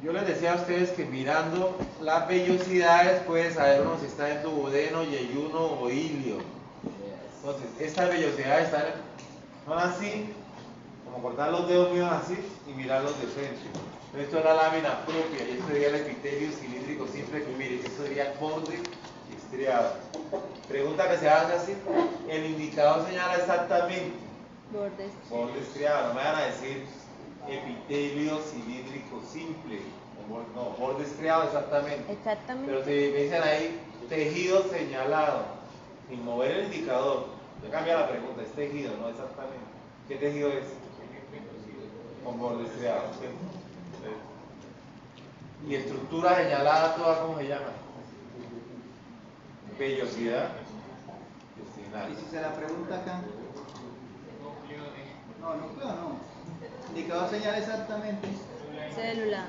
[SPEAKER 1] Yo les decía a ustedes que mirando las vellosidades puede saber uno si está en duodeno, yeyuno o ilio. Entonces, estas vellosidades son así, como cortar los dedos míos así y mirarlos de frente. Esto es la lámina propia y esto sería el epitelio cilíndrico simple, que mire, esto sería el borde estriado. Pregunta que se hace así, el indicador señala exactamente borde estriado, no me van a decir epitelio cilíndrico simple, no, borde estriado exactamente. Pero si me dicen ahí tejido señalado, sin mover el indicador, yo cambio la pregunta, es tejido, no exactamente. ¿Qué tejido es? Con borde estriado, ¿sí? Y estructura señalada toda, ¿cómo se llama? Vellosidad intestinal.
[SPEAKER 3] Y si se la pregunta acá. No, núcleo no. Indicador señala exactamente.
[SPEAKER 2] Célula.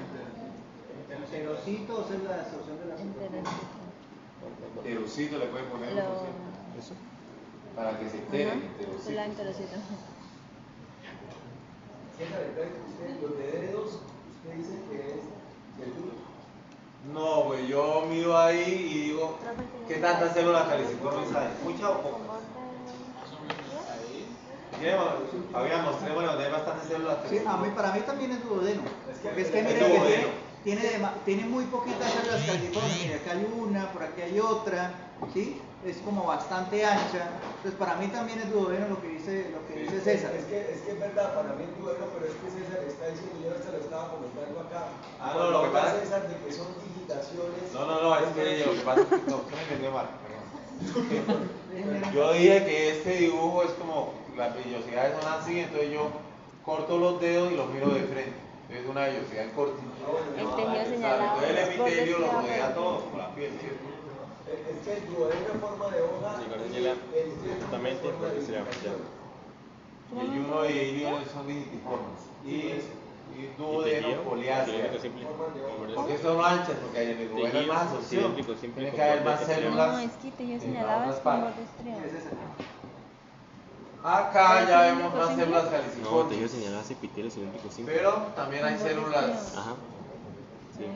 [SPEAKER 3] Enterocito o célula de absorción de la célula.
[SPEAKER 1] Enterocito le pueden poner eso para que se enteren. Enterocito.
[SPEAKER 4] César, entonces los dedos, usted dice que es del glúteo.
[SPEAKER 1] No, pues yo miro ahí y digo, ¿qué tantas células caliciformes hay? ¿Mucha o poca? Había mostrémosle donde hay bastantes células.
[SPEAKER 3] Sí, para mí también es duodeno. Porque es que miren que tiene muy poquitas células calciformes. Mira, acá hay una, por aquí hay otra, ¿sí? Es como bastante ancha. Entonces para mí también es duodeno lo que dice César.
[SPEAKER 4] Es que es verdad, para mí es duodeno, pero es que César está diciendo, yo no se lo estaba comentando acá.
[SPEAKER 1] No, lo que pasa es
[SPEAKER 4] César de que son digitaciones.
[SPEAKER 1] No, es que lo que pasa es que no, usted me entendió mal. Yo dije que este dibujo es como las vellosidades son así, entonces yo corto los dedos y los miro de frente. Es una vellosidad en corto.
[SPEAKER 2] El tejido señalado.
[SPEAKER 1] Entonces el epitelio lo rodea todo, como la piel, ¿cierto?
[SPEAKER 4] Es que el duodeno en forma de hoja
[SPEAKER 5] Justamente porque se llama
[SPEAKER 1] Y uno y ilio son digitiformes. Y duodeno poliácea. Porque son anchas, porque en el duodeno hay más absorción. Tiene que haber más células.
[SPEAKER 2] No, es que tejido señalado es como borde estriado.
[SPEAKER 1] Acá ya vemos más células
[SPEAKER 5] No, te
[SPEAKER 1] caliciformes.
[SPEAKER 5] quiero señalar ese epitelio cilíndrico simple.
[SPEAKER 1] Pero también hay células
[SPEAKER 5] Ajá. Sí.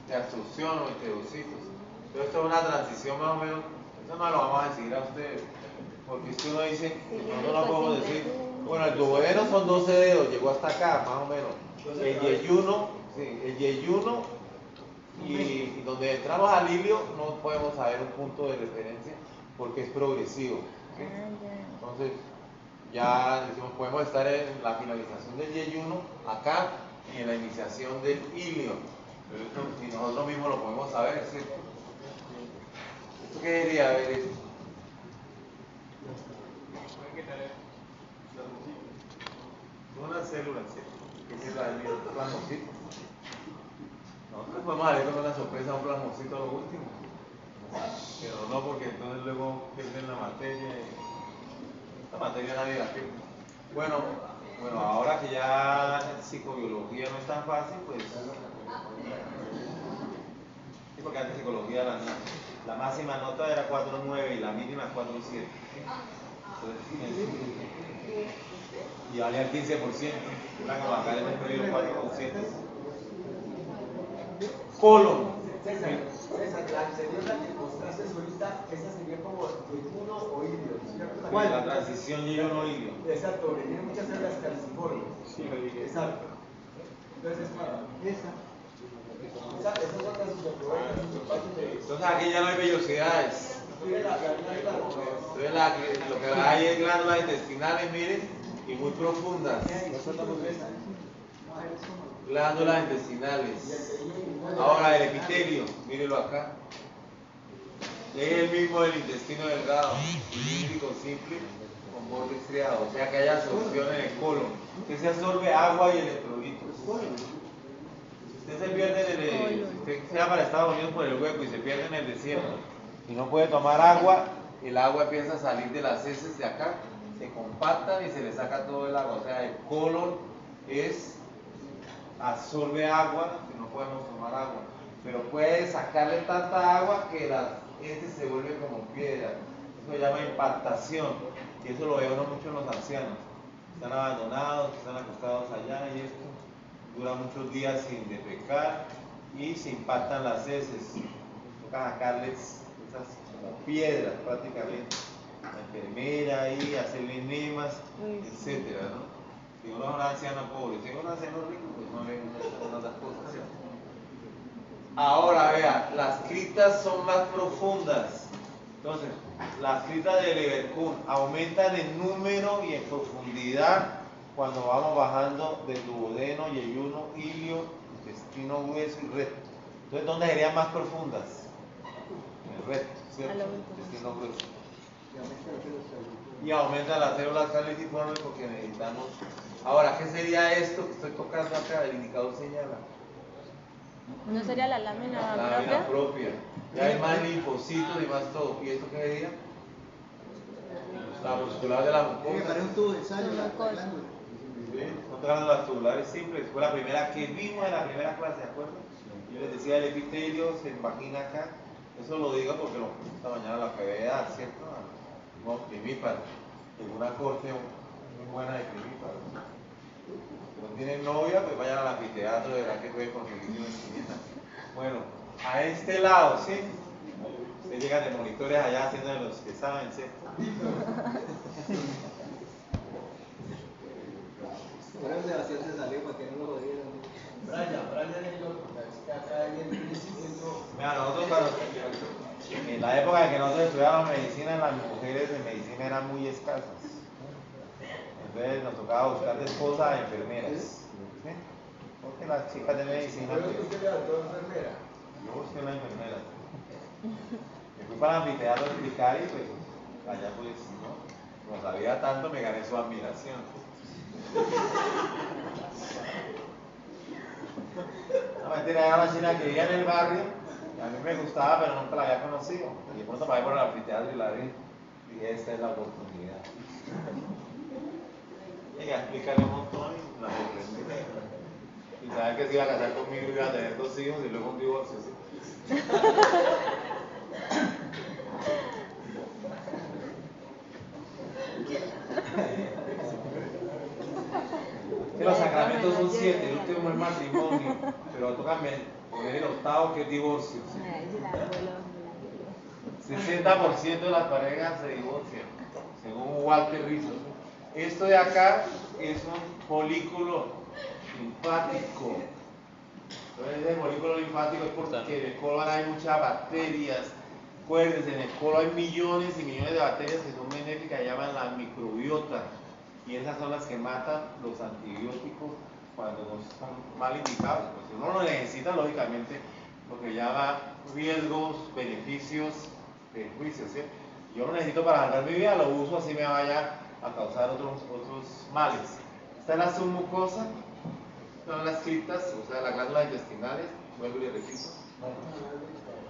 [SPEAKER 1] de absorción o enterocitos. Entonces esto es una transición más o menos, eso no lo vamos a decir a ustedes, porque si uno dice, nosotros no podemos decir, bueno, el duodeno son 12 dedos, llegó hasta acá, más o menos. El yeyuno, sí, el yeyuno y donde entramos al ilio no podemos saber un punto de referencia porque es progresivo. ¿Sí? Entonces, ya decimos, podemos estar en la finalización del yeyuno acá y en la iniciación del ilio. Pero esto, si nosotros mismos lo podemos saber, ¿cierto? ¿Esto qué debería haber esto? Son unas células, ¿cierto? ¿Qué célula es un plasmocito? Nosotros podemos salir con una sorpresa un plasmocito a lo último. Pero no, porque entonces luego pierden la materia y esta materia nadie la pierde. Bueno, ahora que ya psicobiología no es tan fácil, pues sí, porque antes psicología la máxima nota era 4.9 y la mínima 4.7. Y valía el 15%. Una como acá en el periodo 4.7. Colon.
[SPEAKER 4] César, la anterior la que mostraste ahorita, esa sería como yeyuno o ilio, ¿cierto?
[SPEAKER 1] ¿Cuál? La transición yeyuno-ilio.
[SPEAKER 4] Exacto, porque tiene muchas células calciformes. Sí, exacto. Entonces, esas son las superprobables.
[SPEAKER 1] Entonces aquí ya no hay vellosidades. Entonces lo que hay es glándulas intestinales, miren, y muy profundas. Glándulas intestinales. Ahora el epitelio, mírenlo acá. Es el mismo del intestino delgado, cilíndrico simple, con borde estriado. O sea que hay absorción en el colon, que se absorbe agua y electrolitos. Si usted se pierde si usted se va para Estados Unidos por el hueco y se pierde en el desierto y no puede tomar agua, el agua empieza a salir de las heces de acá, se compactan y se le saca todo el agua. O sea, el colon absorbe agua, si no podemos tomar agua, pero puede sacarle tanta agua que las heces se vuelven como piedra. Eso se llama impactación, y eso lo ve uno mucho en los ancianos. Están abandonados, están acostados allá y esto dura muchos días sin defecar y se impactan las heces. Toca sacarles esas como piedras prácticamente. La enfermera ahí, hacerle enemas, etcétera, ¿no? Si uno es un anciano pobre, si uno es un anciano rico, pues no le gustan otras cosas, ¿cierto? Ahora vea, las criptas son más profundas. Entonces, las criptas de Leverkusen aumentan en número y en profundidad cuando vamos bajando del duodeno, yeyuno, ilio, intestino grueso y recto. Entonces, ¿dónde serían más profundas? En el recto, ¿cierto? Intestino grueso. Y aumentan las células caliciformes porque necesitamos. Ahora, ¿qué sería esto que estoy tocando acá? El indicador señala.
[SPEAKER 2] ¿No sería la lámina
[SPEAKER 1] La lámina propia. Ya hay más linfocitos y más todo. ¿Y esto qué sería? La muscular de la mucosa.
[SPEAKER 3] Parece un tubo de sal, la glándula.
[SPEAKER 1] Sí, son glándulas tubulares simples. Fue la primera que vimos en la primera clase, ¿de acuerdo? Yo les decía el epitelio se impagina acá. Eso lo digo porque esta mañana la acabé de dar, ¿cierto? No, primíparo. En una corte muy buena de primíparo. Si no tienen novia, pues vayan al anfiteatro, de verdad que pueden conseguir una esquinita. Bueno, a este lado, ¿sí? Ustedes llegan de monitores allá haciendo de los que saben, ¿cierto?
[SPEAKER 3] Ahora Sebastián se salió para que no lo jodieran.
[SPEAKER 4] Brian es lo que acá en el principio.
[SPEAKER 1] Mira, nosotros en la época en que nosotros estudiábamos medicina, las mujeres de medicina eran muy escasas. Entonces nos tocaba buscar de esposa a enfermeras. ¿Sí? Porque las chicas de medicina.
[SPEAKER 4] ¿Pero usted le adoptó enfermera?
[SPEAKER 1] Yo busqué una enfermera. Me fui para el anfiteatro a explicar y pues allá pues no, como sabía tanto me gané su admiración. No, mentira, era una china que vivía en el barrio, y a mí me gustaba pero nunca la había conocido. Y de pronto pasé por el anfiteatro y la vi. Dije, esta es la oportunidad. Llegué a explicarle un montón y la sorprendí. Y saber que se iba a casar conmigo y iba a tener 2 hijos y luego un divorcio, ¿sí? Que los sacramentos son 7, el último es matrimonio, pero toca poner el octavo que es divorcio. ¿Sí? 60% de las parejas se divorcian, según Walter Rizzo. Esto de acá es un folículo linfático. Entonces, el folículo linfático es porque en el colon hay muchas bacterias. Acuérdense, en el colon hay millones y millones de bacterias que son benéficas, llaman la microbiota. Y esas son las que matan los antibióticos cuando no son mal indicados. Pues si uno lo necesita, lógicamente, lo que llama riesgos, beneficios, perjuicios. ¿Sí? Yo lo necesito para salvar mi vida, lo uso así me vaya a causar otros males. Esta es la submucosa, son las criptas, o sea, las glándulas intestinales, vuelvo y le repito.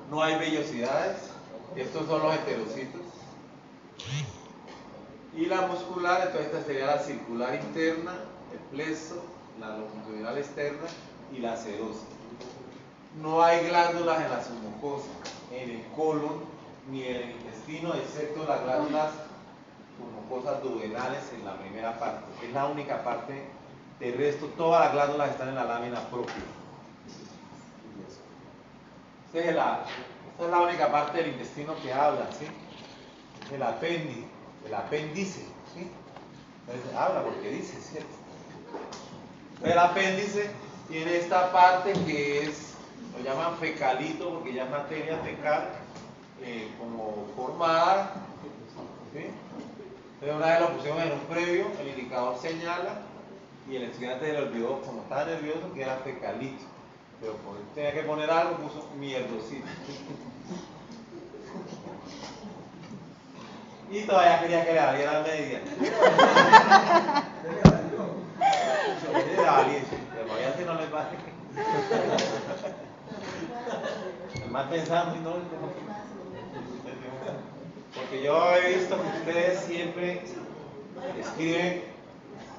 [SPEAKER 1] No hay vellosidades, estos son los enterocitos. Y la muscular, entonces esta sería la circular interna, el pleso, la longitudinal externa y la serosa. No hay glándulas en la submucosa, en el colon ni en el intestino, excepto las glándulas submucosas duodenales en la primera parte. Es la única parte, del resto todas las glándulas están en la lámina propia. Esta es la única parte del intestino que habla, ¿sí? El apéndice, ¿sí? Entonces habla porque dice, ¿cierto? El apéndice tiene esta parte que es, lo llaman fecalito porque ya es materia fecal, como formada, ¿sí? Entonces una vez lo pusimos en un previo, el indicador señala y el estudiante se le olvidó, como estaba nervioso, que era fecalito. Pero tenía que poner algo, puso mierdosito. Y todavía quería que le valiera media. Todavía si no le vale. El más pensando y no. Porque yo he visto que ustedes siempre escriben,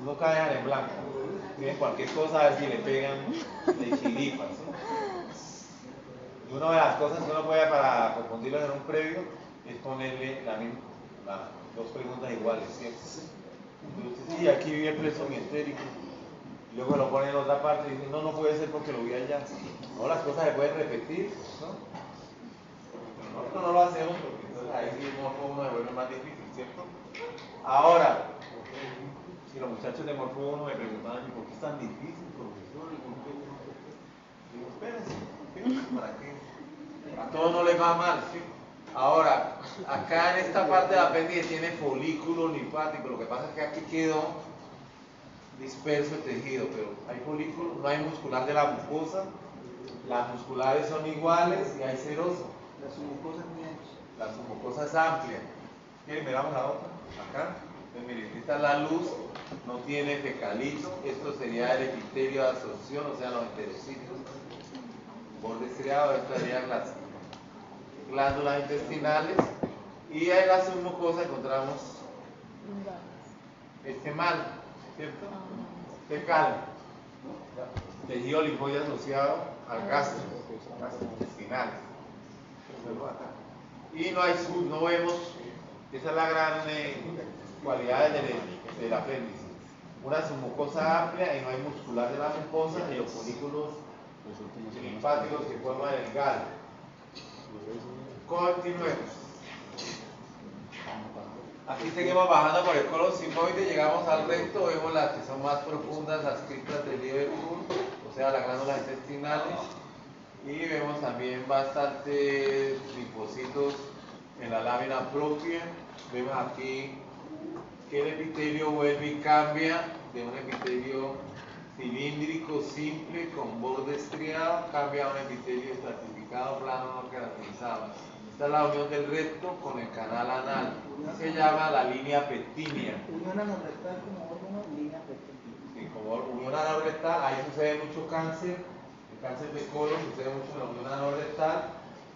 [SPEAKER 1] no caen en blanco. Escriben cualquier cosa a ver si le pegan de chiripa. ¿Sí? Y una de las cosas que uno puede para confundirlos en un previo es ponerle dos preguntas iguales, ¿cierto? Entonces, sí, aquí vive el preso mientérico. Y luego lo ponen en otra parte y dicen, no puede ser porque lo vi allá. No, las cosas se pueden repetir, ¿no? Pero nosotros no lo hacemos porque entonces ahí sí morfo uno se vuelve más difícil, ¿cierto? Ahora, si los muchachos de morfo 1 me preguntaban, ¿por qué es tan difícil, profesor? Digo, espérense, ¿sí? ¿Para qué? A todos no les va mal, ¿sí? Ahora, acá en esta parte del apéndice tiene folículo linfático, lo que pasa es que aquí quedó disperso el tejido, pero hay folículo, no hay muscular de la mucosa, las musculares son iguales y hay serosa.
[SPEAKER 3] La submucosa es muy ancha.
[SPEAKER 1] La submucosa es amplia. ¿Quieren? Miramos la otra, acá. Entonces, miren, esta es la luz, no tiene fecalito, esto sería el epitelio de absorción, o sea, los enterocitos. Borde estriado, estas serían las glándulas intestinales, y en la submucosa encontramos este mal, ¿cierto? Fecal, tejido linfoide asociado al gastro intestinal. Y no vemos, esa es la gran cualidad del apéndice. Una submucosa amplia y no hay muscular de la mucosa y los folículos linfáticos que forman el galo. Continuemos. Aquí seguimos bajando por el colon sigmoide, llegamos al recto, vemos las que son más profundas, las criptas de Liverpool, o sea, las glándulas intestinales, y vemos también bastantes linfocitos en la lámina propia. Vemos aquí que el epitelio vuelve y cambia de un epitelio cilíndrico simple con borde estriado, cambia a un epitelio estratificado, plano, no caracterizado. Esta es la unión del recto con el canal anal. Se llama la línea pectínea.
[SPEAKER 3] Unión anorrectal como órgano, línea pectínica.
[SPEAKER 1] Sí, como unión anorrectal, ahí sucede mucho cáncer. El cáncer de colon sucede mucho en la unión anorrectal.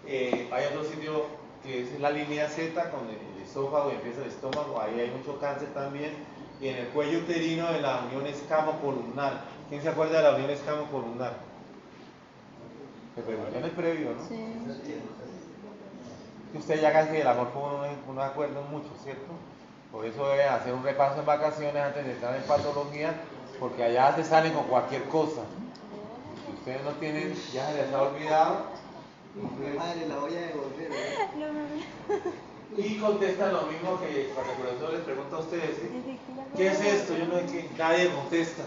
[SPEAKER 1] Hay otro sitio que es la línea Z con el esófago y empieza el estómago, ahí hay mucho cáncer también. Y en el cuello uterino de la unión escamo-columnar. ¿Quién se acuerda de la unión escamo-columnar? Se preguntó en el previo, ¿no?
[SPEAKER 2] Sí.
[SPEAKER 1] Que usted ya casi del amor no acuerdan mucho, ¿cierto? Por eso deben hacer un repaso en vacaciones antes de entrar en patología, porque allá se salen con cualquier cosa. Si ustedes no tienen, ya se les ha olvidado.
[SPEAKER 3] Madre, la voy a devolver.
[SPEAKER 1] Y contestan lo mismo que cuando el profesor les pregunta a ustedes, ¿sí? ¿Qué es esto? Yo no sé qué, nadie contesta.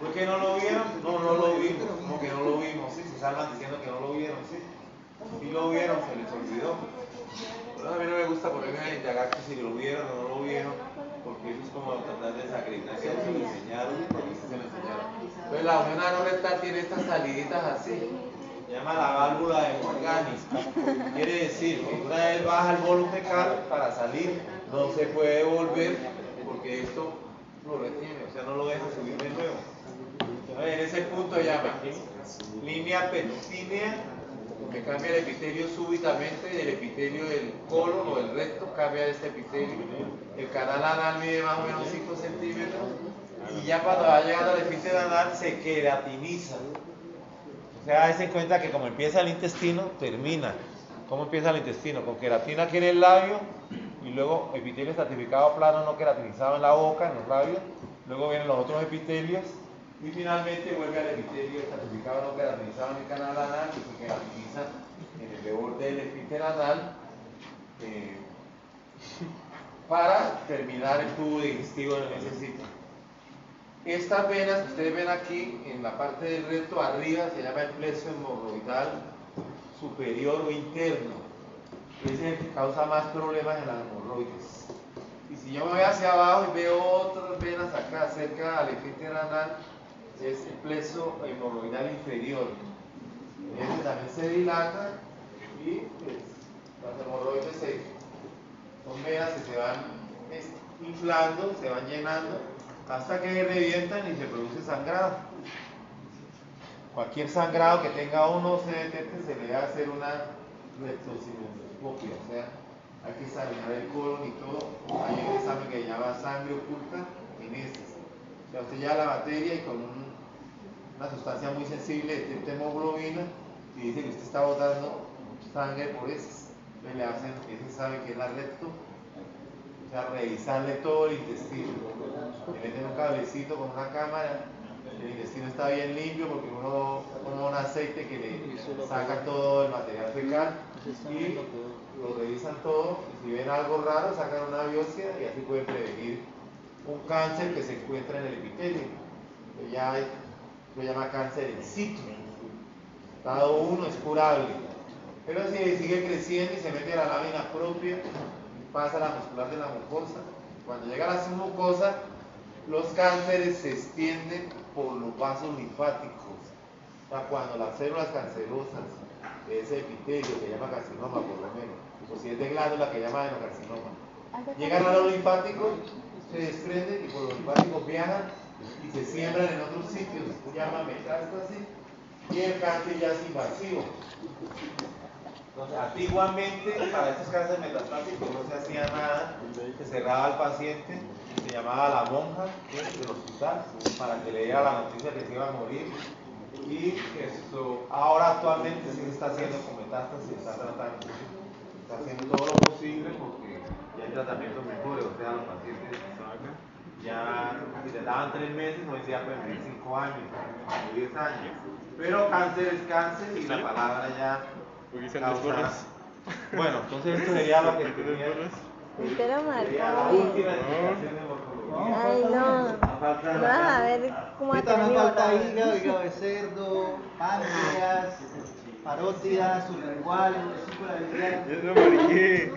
[SPEAKER 1] ¿Por qué no lo vieron? No, no lo vimos. Como que no lo vimos, ¿sí? Se salvan diciendo que no lo vieron, ¿sí? Si lo vieron, se les olvidó. Pero a mí no me gusta ponerme a indagar que si lo vieron o no lo vieron, porque eso es como tratar de desacreditar que se lo enseñaron, porque sí se lo enseñaron. Entonces la unión no rectal tiene estas saliditas así. Se llama la válvula de Morgani. Quiere decir que una vez baja el bolo fecal para salir, no se puede volver porque esto lo retiene, o sea, no lo deja subir de nuevo. Entonces, en ese punto se llama línea pectínea, que cambia el epitelio súbitamente, del epitelio del colon o del recto, cambia este epitelio. El canal anal mide más o menos 5 centímetros y ya cuando va llegando al epitelio anal se queratiniza. O sea, dense cuenta que como empieza el intestino, termina. ¿Cómo empieza el intestino? Con queratina aquí en el labio y luego epitelio estratificado plano no queratinizado en la boca, en los labios. Luego vienen los otros epitelios y finalmente vuelve al epitelio estratificado no queratinizado en el canal anal y se queratiniza en el borde del epitelio anal para terminar el tubo digestivo en ese sitio. Estas venas que ustedes ven aquí en la parte del recto arriba se llama el plexo hemorroidal superior o interno. Ese es el que causa más problemas en las hemorroides. Y si yo me voy hacia abajo y veo otras venas acá cerca al epitelio anal, es el plexo hemorroidal inferior. Este también se dilata y pues, las hemorroides son venas que se van inflando, se van llenando hasta que revientan y se produce sangrado. Cualquier sangrado que tenga uno se detecte, se le debe hacer una rectocinoscopia, o sea, hay que examinar el colon y todo. Hay un examen que se llama sangre oculta en heces. O sea, usted lleva la materia y con una sustancia muy sensible detecta hemoglobina y dice que usted está botando sangre por heces. Entonces le hacen ese examen que es la recto. O sea, revisarle todo el intestino. Le meten un cablecito con una cámara, el intestino está bien limpio porque uno pone un aceite que le saca todo el material fecal y lo revisan todo. Y si ven algo raro, sacan una biopsia y así pueden prevenir un cáncer que se encuentra en el epitelio. Que ya se llama cáncer in situ. Estado 1 es curable. Pero si sigue creciendo y se mete a la lámina propia, pasa a la muscular de la mucosa. Cuando llega a la submucosa, los cánceres se extienden por los vasos linfáticos. O sea, cuando las células cancerosas de ese epitelio, que llama carcinoma por lo menos, o si es de glándula, que llama adenocarcinoma, llegan a los linfáticos, se desprenden y por los linfáticos viajan y se siembran en otros sitios. Se llama metástasis y el cáncer ya es invasivo. Entonces, antiguamente, para estos cánceres metastásicos no se hacía nada, se cerraba al paciente, se llamaba a la monja del hospital para que le diera la noticia que se iba a morir. Y esto ahora actualmente sí se está haciendo con metástasis, se está tratando, se está haciendo todo lo posible porque ya hay tratamientos mejores, o sea, los pacientes ya, si les daban 3 meses, hoy ya pueden vivir 5 años, o 10 años. Pero cáncer es cáncer y la palabra ya causa... Bueno, entonces esto sería lo que tenía.
[SPEAKER 2] Usted lo
[SPEAKER 1] Sería la
[SPEAKER 2] marcó bien.
[SPEAKER 1] última explicación de morfología.
[SPEAKER 2] Ay, no. Vas a ver cómo
[SPEAKER 3] Ahorita
[SPEAKER 2] atrae
[SPEAKER 3] nos
[SPEAKER 2] mi
[SPEAKER 3] falta
[SPEAKER 2] borrador.
[SPEAKER 3] hígado de cerdo, páncreas, parótidas, sublingual, vesícula biliar.
[SPEAKER 5] Eso, mariqué.